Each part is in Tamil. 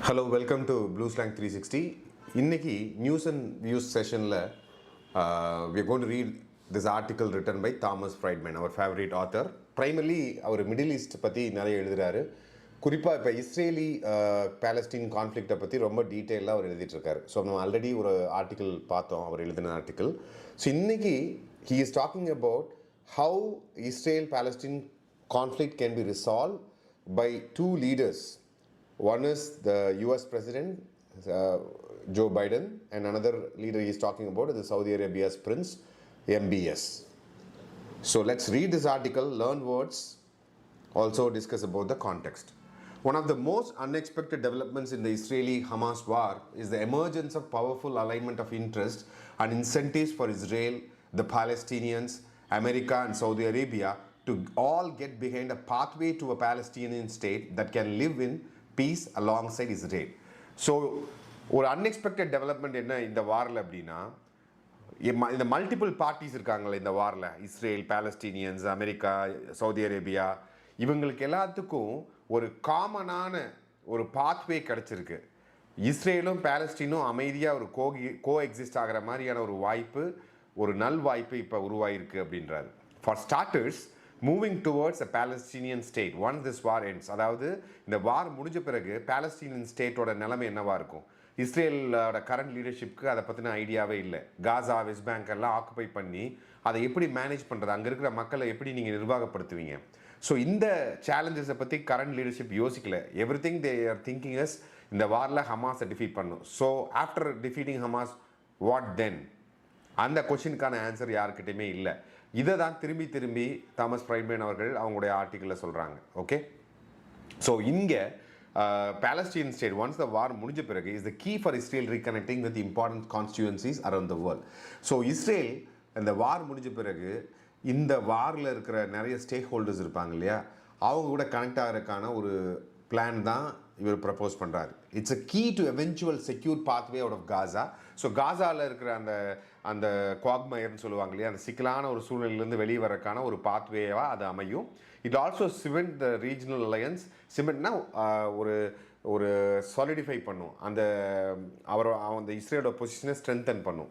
Hello, welcome to Blue Slang 360. இன்னைக்கு நியூஸ் அண்ட் வியூஸ் செஷனில் we are going to read this article written by Thomas Friedman, our favorite author. Primarily அவர் மிடில் ஈஸ்ட் பற்றி நிறைய எழுதுகிறாரு. குறிப்பாக இப்போ இஸ்ரேலி பாலஸ்டீன் கான்ஃப்ளிக்டை பற்றி ரொம்ப டீட்டெயிலாக அவர் எழுதிட்டுருக்காரு. ஸோ நம்ம ஆல்ரெடி ஒரு ஆர்டிக்கல் பார்த்தோம், அவர் எழுதின ஆர்டிக்கல். ஸோ இன்னைக்கு he is talking about how Israel-Palestine conflict can be resolved by two leaders. One is the US President, Joe Biden, and another leader he is talking about is the Saudi Arabia's Prince, M.B.S. So let's read this article, learn words, also discuss about the context. One of the most unexpected developments in the Israeli-Hamas war is the emergence of powerful alignment of interest and incentives for Israel, the Palestinians, America and Saudi Arabia to all get behind a pathway to a Palestinian state that can live in peace alongside Israel. So ஒரு அன்எக்ஸ்பெக்டட் டெவலப்மெண்ட் என்ன இந்த வாரில் அப்படின்னா, இந்த மல்டிபிள் பார்ட்டிஸ் இருக்காங்களே இந்த வாரில், Israel, Palestinians, America, Saudi Arabia, இவங்களுக்கு எல்லாத்துக்கும் ஒரு காமனான ஒரு பாத்வே கிடச்சிருக்கு. இஸ்ரேலும் பாலஸ்டீனும் அமைதியாக ஒரு கோ எக்ஸிஸ்ட் ஆகிற மாதிரியான ஒரு வாய்ப்பு, ஒரு நல் வாய்ப்பு இப்போ உருவாயிருக்கு அப்படின்றாரு. For starters, moving towards a Palestinian state once this war ends. அதாவது இந்த வார் முடிஞ்ச பிறகு பாலஸ்டீனியன் ஸ்டேட்டோட நிலைமை என்னவாக இருக்கும்? இஸ்ரேலோட கரண்ட் லீடர்ஷிப்க்கு அதை பற்றின ஐடியாவே இல்லை. காசா, வெஸ்ட் பேங்க் எல்லாம் ஆக்குபை பண்ணி அதை எப்படி மேனேஜ் பண்ணுறது, அங்கே இருக்கிற மக்களை எப்படி நீங்கள் நிர்வாகப்படுத்துவீங்க? ஸோ இந்த சேலஞ்சஸை பற்றி கரண்ட் லீடர்ஷிப் யோசிக்கல. Every thing they are thinking is இந்த வாரில் ஹமாஸை டிஃபீட் பண்ணும். So after defeating Hamas what தென்? அந்த கொஷினுக்கான ஆன்சர் யாருக்கிட்டையுமே இல்லை. இதை தான் திரும்பி திரும்பி தாமஸ் ஃப்ரைட்மேன் அவர்கள் அவங்களுடைய ஆர்டிக்கிளில் சொல்கிறாங்க. ஓகே, ஸோ இங்கே Palestine state once the war முடிஞ்ச பிறகு is the key for Israel reconnecting with important constituencies around the world. So Israel இந்த வார் முடிஞ்ச பிறகு இந்த வாரில் இருக்கிற நிறைய ஸ்டேக் ஹோல்டர்ஸ் இருப்பாங்க இல்லையா, அவங்க கூட கனெக்ட் ஆகிறதுக்கான ஒரு பிளான் தான் இவர் ப்ரப்போஸ் பண்ணுறாரு. It's a key to eventual secure pathway out of Gaza. So காசாவில் இருக்கிற அந்த குவாக்மயர்னு சொல்லுவாங்க இல்லையா, அந்த சிக்கலான ஒரு சூழ்நிலையிலேருந்து வெளியே வரக்கான ஒரு பாத்வேவாக அது அமையும். It also cement the regional alliance. சிமெண்ட்னா ஒரு சாலிடிஃபை பண்ணும், அந்த இஸ்ரேலோட பொசிஷனை ஸ்ட்ரென்தன் பண்ணும்,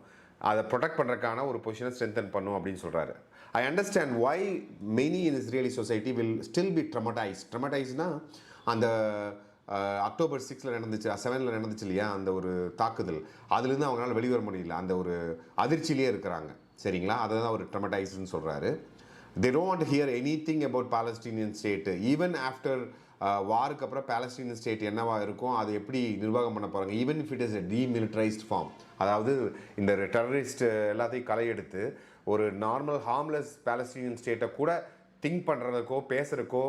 அதை ப்ரொடெக்ட் பண்ணுறதுக்கான ஒரு பொசிஷனை ஸ்ட்ரென்தன் பண்ணும் அப்படின்னு சொல்கிறாரு. I understand why many in Israeli society will still be ட்ரமடைஸ்னா அந்த அக்டோபர் 6 நடந்துச்சு, 7 நடந்துச்சு இல்லையா அந்த ஒரு தாக்குதல், அதுலேருந்து அவங்களால வெளிவர முடியல, அந்த ஒரு அதிர்ச்சியிலே இருக்கிறாங்க. சரிங்களா, அதை தான் ஒரு ட்ரமடைஸ்டுன்னு சொல்கிறாரு. They don't want to hear anything about Palestinian state. Even after வாருக்கு அப்புறம் பாலஸ்டீனியன் ஸ்டேட் என்னவா இருக்கும், அதை எப்படி நிர்வாகம் பண்ண போகிறாங்க, even if it is a demilitarised form, அதாவது இந்த டெரரிஸ்ட் எல்லாத்தையும் களையெடுத்து ஒரு நார்மல் ஹார்ம்லெஸ் பாலஸ்டீனியன் ஸ்டேட்டை கூட திங்க் பண்ணுறதுக்கோ பேசுகிறக்கோ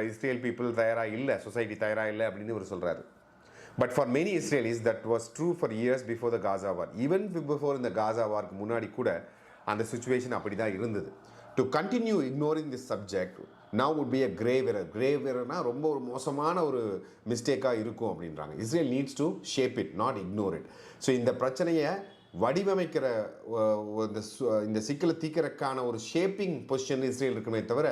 இஸ்ரேல் பீப்புள் தயாராக இல்லை, சொசைட்டி தயாராக இல்லை அப்படின்னு இவர் சொல்கிறாரு. But for many Israelis that was true for years before the Gaza war. Even before இந்த காசா வார்க்கு முன்னாடி கூட அந்த சுச்சுவேஷன் அப்படி தான் இருந்தது. To continue ignoring this subject now would be a grave எரர்னா ரொம்ப ஒரு மோசமான ஒரு மிஸ்டேக்காக இருக்கும் அப்படின்றாங்க. Israel needs to shape it, not ignore it. So இந்த பிரச்சனையை வடிவமைக்கிற இந்த சிக்கலை தீக்கிறதுக்கான ஒரு ஷேப்பிங் பொசிஷன் இஸ்ரேல் இருக்குமே தவிர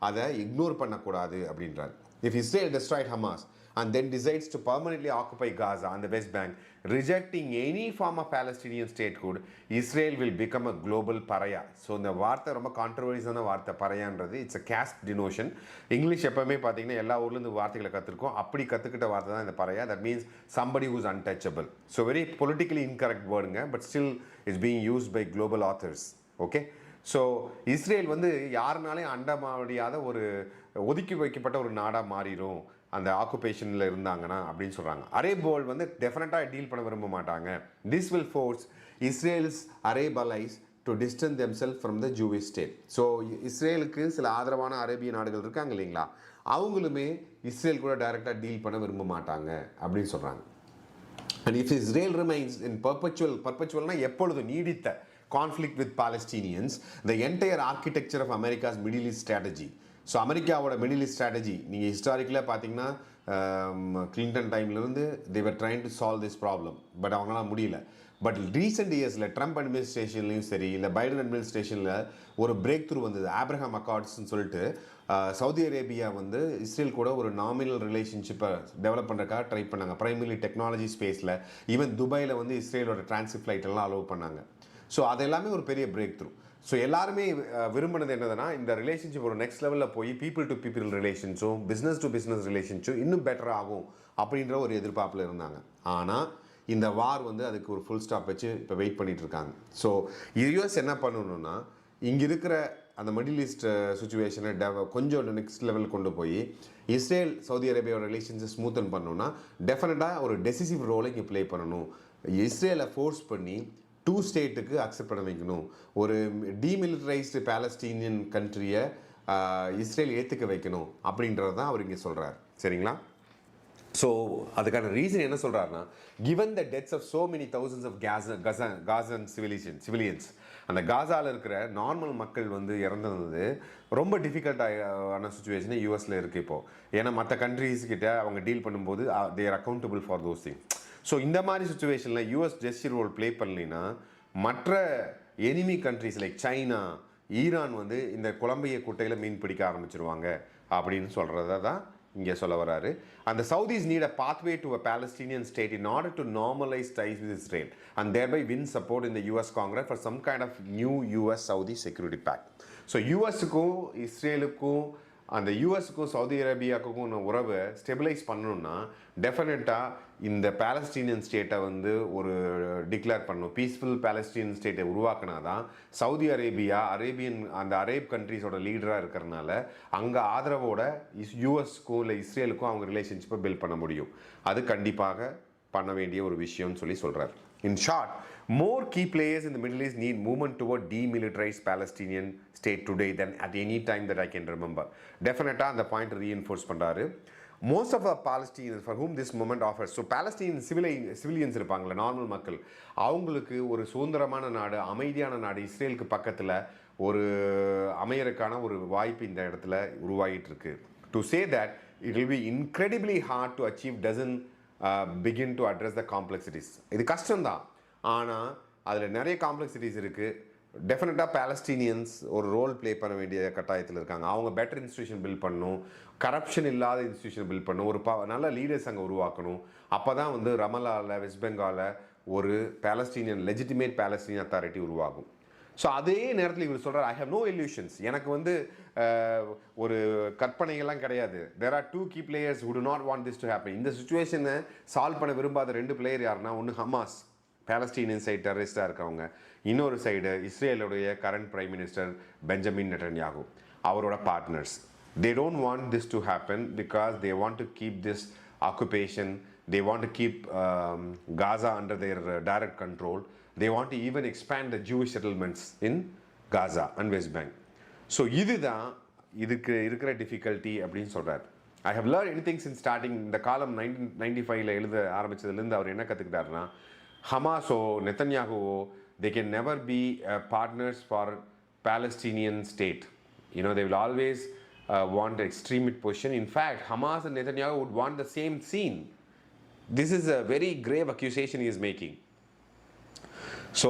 அதை இக்னோர் பண்ணக்கூடாது அப்படின்றார். If Israel Detroit Hamas and then decides to permanently occupy Gaza and the West Bank, rejecting any form of Palestinian statehood, Israel will become a global pariah. So இந்த வார்த்தை ரொம்ப கான்ட்ரவர்சியான வார்த்தை, பரையான்றது. It's a caste denotation. English எப்பவுமே பார்த்தீங்கன்னா எல்லா ஊர்லேருந்து வார்த்தைகளை கற்றுருக்கோம், அப்படி கற்றுக்கிட்ட வார்த்தை தான் இந்த pariah. That means somebody who's untouchable. So very politically incorrect வேர்டுங்க, but still it's being used by global authors. Okay, so Israel யாருனாலையும் அண்ட முடியாத ஒரு ஒதுக்கி வைக்கப்பட்ட ஒரு நாடாக மாறிடும் அந்த ஆக்குபேஷனில் இருந்தாங்கன்னா அப்படின்னு சொல்கிறாங்க. அரேப் வேர்ல்டு டெஃபினட்டாக டீல் பண்ண விரும்ப மாட்டாங்க. This will force Israel's Arab allies to distance themselves from the Jewish state. So இஸ்ரேலுக்கு சில ஆதரவான அரேபிய நாடுகள் இருக்காங்க இல்லைங்களா, அவங்களுமே இஸ்ரேல் கூட டைரெக்டாக டீல் பண்ண விரும்ப மாட்டாங்க அப்படின்னு சொல்கிறாங்க. And if Israel remains in பர்பச்சுவல்னா எப்பொழுது நீடித்த conflict with Palestinians, the entire architecture of America's Middle East strategy. So அமெரிக்காவோட மிடில் ஈஸ்ட் ஸ்ட்ராட்டஜி நீங்கள் ஹிஸ்டாரிக்கலாக பார்த்தீங்கன்னா கிளின்டன் டைம்லேருந்து they're trying to solve this problem. But அவங்களாம் முடியல. பட் ரீசெண்ட் இயர்ஸில் ட்ரம்ப் அட்மினிஸ்ட்ரேஷன்லையும் சரி, இல்லை பைடன் அட்மினிஸ்ட்ரேஷனில் ஒரு பிரேக் த்ரூ வந்தது. ஆப்ரஹாம் அக்கார்ட்ஸ்ன்னு சொல்லிட்டு சவுதி அரேபியா வந்து இஸ்ரேல் கூட ஒரு நாமினல் ரிலேஷன்ஷிப்பை டெவலப் பண்ணுறதுக்காக ட்ரை பண்ணாங்க. பிரைமரி டெக்னாலஜி ஸ்பேஸில். ஈவன் துபாயில் வந்து இஸ்ரேலோட டிரான்சிட் ஃப்ளைட் எல்லாம் அலோவ் பண்ணாங்க. ஸோ அது எல்லாமே ஒரு பெரிய பிரேக் த்ரூ. ஸோ எல்லாருமே விரும்பினது என்னதுன்னா, இந்த ரிலேஷன்ஷிப் ஒரு நெக்ஸ்ட் லெவலில் போய் பீப்புள் டு பீப்புள் ரிலேஷன்ஸும் பிஸ்னஸ் டு பிஸ்னஸ் ரிலேஷன்ஸும் இன்னும் பெட்டர் ஆகும் அப்படின்ற ஒரு எதிர்பார்ப்பில் இருந்தாங்க. ஆனால் இந்த வார் வந்து அதுக்கு ஒரு ஃபுல் ஸ்டாப் வச்சு இப்போ வெயிட் பண்ணிட்டு இருக்காங்க. ஸோ யூஎஸ் என்ன பண்ணணும்னா, இங்கே இருக்கிற அந்த மிடில் ஈஸ்ட் சுச்சுவேஷனை கொஞ்சம் நெக்ஸ்ட் லெவல் கொண்டு போய் இஸ்ரேல் சவுதி அரேபியாவோட ரிலேஷன்ஸை ஸ்மூத்தன் பண்ணணும்னா டெஃபினட்டாக ஒரு டெசிசிவ் ரோலை இங்கே ப்ளே பண்ணணும். இஸ்ரேலை ஃபோர்ஸ் பண்ணி 2 ஸ்டேட்டுக்கு அக்செப்ட் பண்ண வைக்கணும். ஒரு டீமிலிட்டரைஸ்டு பாலஸ்டீனியன் கண்ட்ரியை இஸ்ரேல் ஏற்றுக்க வைக்கணும் அப்படின்றது தான் அவர் இங்கே சொல்கிறார். சரிங்களா? ஸோ அதுக்கான ரீசன் என்ன சொல்கிறாருன்னா, given the deaths of so many thousands of Gazan civilians, அந்த காசாவில் இருக்கிற நார்மல் மக்கள் வந்து இறந்தது ரொம்ப டிஃபிகல்ட்டான சுச்சுவேஷனே யூஎஸில் இருக்குது இப்போது. ஏன்னா மற்ற கண்ட்ரீஸ்கிட்ட அவங்க டீல் பண்ணும்போது they are accountable for those thing. So இந்த மாதிரி சுச்சுவேஷனில் யூஎஸ் ஜெஸ்டியர் ரோல் ப்ளே பண்ணலைன்னா மற்ற enemy countries like China, Iran வந்து இந்த குழம்பைய குட்டையில் மீன் பிடிக்க ஆரம்பிச்சிருவாங்க அப்படின்னு சொல்கிறத தான் இங்கே சொல்ல வராரு. அந்த Saudis need a pathway to a Palestinian state in order to normalize ties with Israel and thereby win support in the US Congress for some kind of new US-Saudi security pact. So யூஎஸ்க்கும் இஸ்ரேலுக்கும் அந்த யூஎஸ்க்கும் சவுதி அரேபியாவுக்கும் உறவை ஸ்டெபிலைஸ் பண்ணணும்னா டெஃபினட்டாக இந்த பாலஸ்டீனியன் ஸ்டேட்டை வந்து ஒரு டிக்ளேர் பண்ணணும். பீஸ்ஃபுல் பாலஸ்டீனியன் ஸ்டேட்டை உருவாக்கினா தான் சவுதி அரேபியா அந்த அரேப் கண்ட்ரீஸோட லீடராக இருக்கிறனால அங்கே ஆதரவோட யூஎஸ்க்கும் இல்லை இஸ்ரேலுக்கும் அவங்க ரிலேஷன்ஷிப்பை பில்ட் பண்ண முடியும். அது கண்டிப்பாக பண்ண வேண்டிய ஒரு விஷயம்னு சொல்கிறார். In short, more key players in the Middle East need movement toward demilitarized Palestinian state today than at any time that I can remember. Definitely, அந்த பாயிண்ட் reinforce பண்ணுறாரு. Most of the Palestinians for whom this movement offers, so Palestinian civilians இருப்பாங்களே, நார்மல் மக்கள், அவங்களுக்கு ஒரு சுதந்திரமான நாடு, அமைதியான நாடு இஸ்ரேலுக்கு பக்கத்தில் ஒரு அமையறக்கான ஒரு வாய்ப்பு இந்த இடத்துல உருவாகிட்டு இருக்கு. To say that it will be incredibly hard to achieve doesn't begin to address the complexities. இது கஷ்டம்தான், ஆனால் அதில் நிறைய காம்ப்ளெக்சிட்டிஸ் இருக்குது. டெஃபினட்டாக பாலஸ்டீனியன்ஸ் ஒரு ரோல் ப்ளே பண்ண வேண்டிய கட்டாயத்தில் இருக்காங்க. அவங்க பெட்டர் இன்ஸ்டியூஷன் பில்ட் பண்ணணும், கரப்ஷன் இல்லாத இன்ஸ்டியூஷன் பில்ட் பண்ணணும், ஒரு நல்ல லீடர்ஸ் அங்கே உருவாக்கணும். அப்போ தான் வந்து ரமல்லாவில், வெஸ்ட் பெங்காலில் ஒரு லெஜிட்டிமேட் பாலஸ்டீனியன் அத்தாரிட்டி உருவாகும். ஸோ அதே நேரத்தில் இவர் சொல்கிறார், ஐ ஹவ் நோ illusions. எனக்கு வந்து ஒரு கற்பனைகள்லாம் கிடையாது. There are 2 key players who do not want this to happen. இந்த சுச்சுவேஷனை சால்வ் பண்ண விரும்பாத 2 பிளேயர் யாருன்னா, ஒன்று ஹமாஸ், பாலஸ்டீனியன் சைடு டெரரிஸ்டாக இருக்கவங்க, இன்னொரு சைடு இஸ்ரேலுடைய current prime minister Benjamin Netanyahu, அவரோட partners. They don't want this to happen because they want to keep this occupation. They want to keep Gaza under their direct control. They want to even expand the Jewish settlements in Gaza and West Bank. So இதுக்கு இருக்கிற டிஃபிகல்ட்டி அப்படின்னு சொல்கிறார். I have learn anything since starting. இந்த காலம் 1995 எழுத ஆரம்பித்ததுலேருந்து அவர் என்ன கற்றுக்கிட்டாருன்னா, ஹமாஸோ நெத்தன்யாகுவோ they can never be partners for Palestinian state. You know, they will always want extremist position. In fact, Hamas and Netanyahu would want the same scene. This is a very grave accusation he is making. So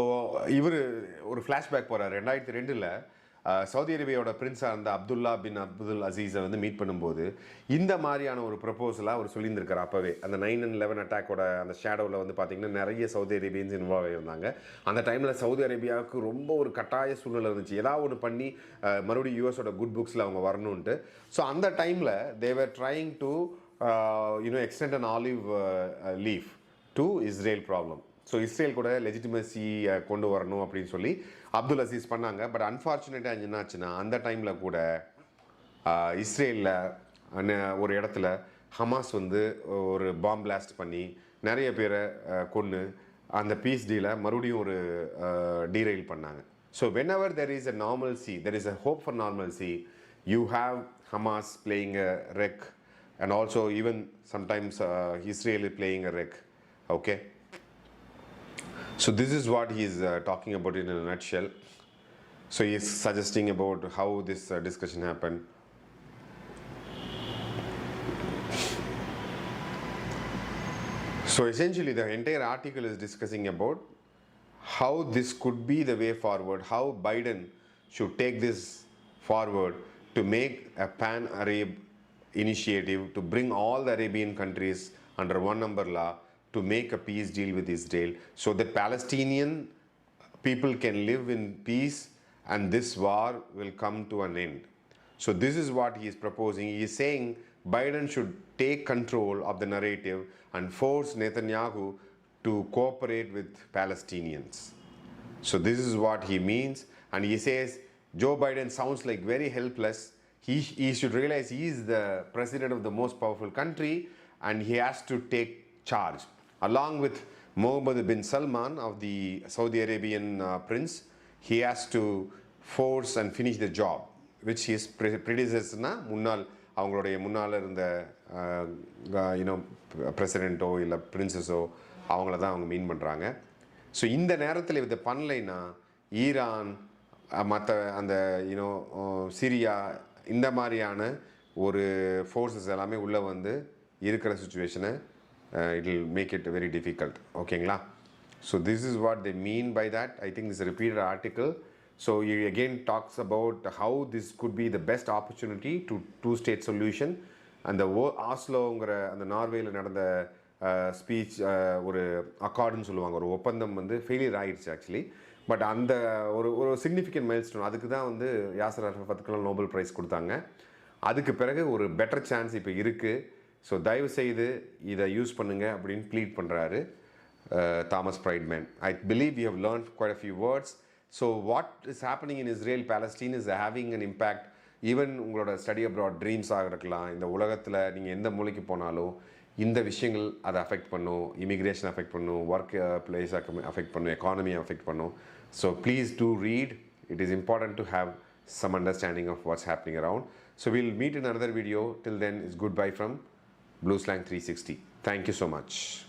இவர் ஒரு ஃப்ளாஷ்பேக் போகிறார். 2002 சவுதி அரேபியாவோட பிரின்ஸாக இருந்த அப்துல்லா பின் அப்துல் அசீஸை வந்து மீட் பண்ணும்போது இந்த மாதிரியான ஒரு ப்ரப்போசலாக அவர் சொல்லியிருந்திருக்கார். அப்போவே அந்த 9/11 அட்டாக்கோட அந்த ஷேடோவில் வந்து பார்த்திங்கன்னா நிறைய சவுதி அரேபியன்ஸ் இன்வால்வ் ஆகியிருந்தாங்க. அந்த டைமில் சவுதி அரேபியாவுக்கு ரொம்ப ஒரு கட்டாய சூழ்நிலை இருந்துச்சு, ஏதாவது ஒன்று பண்ணி மறுபடியும் யூஎஸோட குட் புக்ஸில் அவங்க வரணுன்ட்டு. ஸோ அந்த டைமில் they're trying to extend an olive leaf to Israel problem. So Israel கூட லெஜிட்டிமசி கொண்டு வரணும் அப்படின்னு சொல்லி அப்துல் அசீஸ் பண்ணாங்க. பட் அன்ஃபார்ச்சுனேட்டாக என்னாச்சுன்னா, அந்த டைமில் கூட இஸ்ரேலில் ஒரு இடத்துல ஹமாஸ் வந்து ஒரு பாம் பிளாஸ்ட் பண்ணி நிறைய பேரை கொன்று அந்த பீஸ் டீலை மறுபடியும் ஒரு டீரெயில் பண்ணாங்க. So whenever there is a normalcy, there is a hope for normalcy, you have Hamas playing a wreck and also even sometimes Israel playing a wreck. Okay, so this is what he is talking about in a nutshell. So he is suggesting about how this discussion happened. So essentially the entire article is discussing about how this could be the way forward, how Biden should take this forward to make a pan-Arab initiative to bring all the Arabian countries under one umbrella to make a peace deal with Israel so that Palestinian people can live in peace and this war will come to an end. So this is what he is proposing. He is saying Biden should take control of the narrative and force Netanyahu to cooperate with Palestinians. So this is what he means, and he says Joe Biden sounds like very helpless. He should realize he is the president of the most powerful country and he has to take charge. Along with Mohammed bin Salman of the Saudi Arabian prince, he has to force and finish the job, which his predecessor, முன்னாள் அவங்களுடைய முன்னால் இருந்த பிரசிடெண்ட்டோ இல்லை பிரின்சஸோ அவங்கள தான் அவங்க மீன் பண்ணுறாங்க. ஸோ இந்த நேரத்தில் இதை பண்ணலைன்னா ஈரான் மற்ற அந்த சிரியா இந்த மாதிரியான ஒரு ஃபோர்ஸஸ் எல்லாமே உள்ளே வந்து இருக்கிற சுச்சுவேஷனை it will make it very difficult. ஓகேங்களா? So this is what they mean by that. I think this repeated article. So he again talks about how this could be the best opportunity to two-state solution. And the ஆஸ்லோங்கிற அந்த நார்வேயில் நடந்த ஸ்பீச் ஒரு அக்கார்டுன்னு சொல்லுவாங்க, ஒரு ஒப்பந்தம் வந்து ஃபெயிலியர் ஆகிடுச்சு ஆக்சுவலி. பட் அந்த ஒரு சிக்னிஃபிகண்ட் மைல்ஸ்டோன், அதுக்கு தான் வந்து யாசர் அரஃபத்துக்கெல்லாம் நோபல் ப்ரைஸ் கொடுத்தாங்க. அதுக்கு பிறகு ஒரு பெட்டர் சான்ஸ் இப்போ இருக்குது. ஸோ தயவு செய்து இதை யூஸ் பண்ணுங்க அப்படின்னு ப்ளீட் பண்ணுறாரு Thomas Friedman. I believe you have learned quite a few words. So what is happening in Israel-Palestine is having an impact. Even உங்களோட ஸ்டடி அப்ராட் ட்ரீம்ஸாக இருக்கலாம், இந்த உலகத்தில் நீங்கள் எந்த மூலைக்கு போனாலும் இந்த விஷயங்கள் அதை அஃபெக்ட் பண்ணும். இமிக்ரேஷன் அஃபெக்ட் பண்ணும், ஒர்க் பிளேஸ் அஃபெக்ட் பண்ணும், எக்கானமி அஃபெக்ட் பண்ணும். So please do read. It is important to have some understanding of what's happening around. So we'll meet in another video. Till then, it's goodbye from Blue Slang 360. Thank you so much.